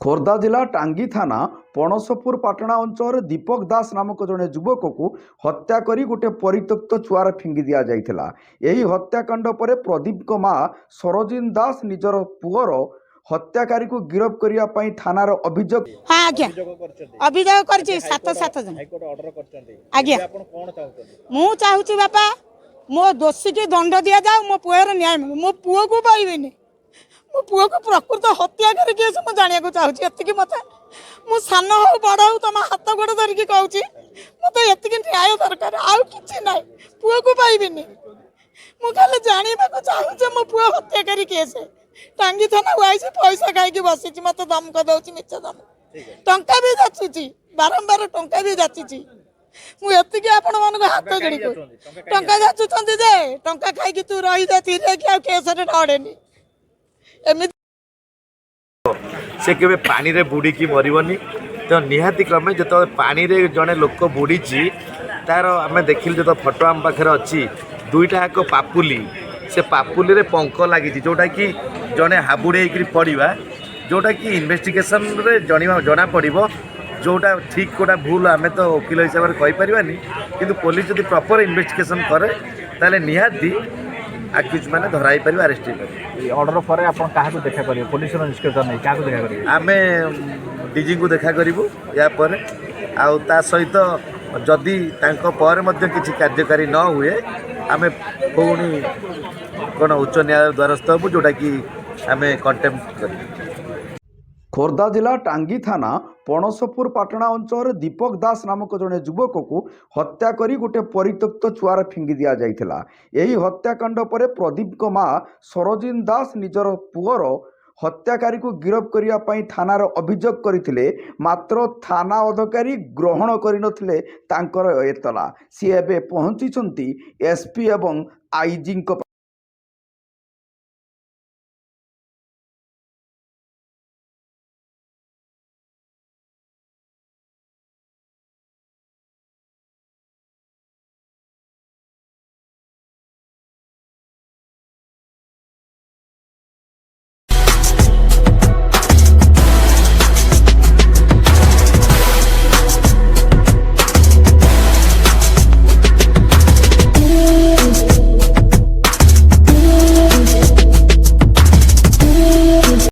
खोर्धा जिला टांगी थाना पणसपुर पाटणा अंचल दीपक दास नामक जड़े युवक को हत्या करी गोटे परित्यक्त छुआर फिंगी दि जाइथिला। एही हत्याकांड पर प्रदीप मां सरोजिन दास निजर पुअर हत्याकारी को गिरफ्त करिया पई थानार अभियोग अभियोग करछि 7-7 जन आज्ञा मु चाहूची बापा मो दोषी के दंड दिया जाओ, मो पुअर न्याय मिलू, मो पुओ को पाइबेनी, मो पुओ को प्रकृत हत्या करके मुझे जाना चाहूँ। एति मत मु सान हो बड़ हो तुम हाथ गोड़ धरिकी कहूँ मत ये न्याय दरकार, आउ कि ना पुओ को पाइबेनी। मुझे जानवा चाहूँ मो पुओ हत्याकारी केस टांगी थाना आईसी पैसा खाई बसी मत धमक दौर मिछ धमक टंका भी जाचुची बारंबार टंका भी जाचुची मुझे आपण मान हाथ जोड़ी टंका जाचुंट जे टंका खाई तू रही जा केस डरेनी से केवे पानी रे बुड़ी की मरबनी। तो निहाती क्रमे जो पानी रे जड़े लोक बुड़ी तार आम देखिल जो फोटो आम पाखे अच्छी दुईटा हाक पापुली से पापुली रे पंख लगी जोटा कि जड़े हाबुड़े पड़ा जोटा कि इन्वेस्टिगेशन रे जना पड़ो जोटा ठीक कोटा भूल आम तो वकिल हिसाब से कहीपरानी कि पुलिस जो प्रॉपर इन्वेस्टिगेशन करे ताले निहाती आक्यूज मैंने धराई पार अरेस्ट हो ऑर्डर पर आप देखा करेंगे पुलिस निष्कर्षण नहीं क्या देखा करेंगे आम डीजी को देखा करूँ या पर आ सहित जदि पर किसी कार्यकारी न हुए आम पुणी कौन उच्च न्यायालय द्वारस्थ हबू जोटा कि आम कंटेम्प्ट कर। खोर्धा जिला टांगी थाना पणसपुर पाटणा अंचल दीपक दास नामक जड़े युवक को हत्या करी गोटे परित्यक्त छुआर फिंगी दि जाइथिला। एही हत्याकांड पर प्रदीप मां सरोजिन दास निजर पुअर हत्याकारी को गिरफ्त करिया पई थानार अभियोग करथिले, मात्र थाना अधिकारी ग्रहण करिनथिले तांकर एतला। सी एबे पहुंचिछंती एसपी एवं आईजी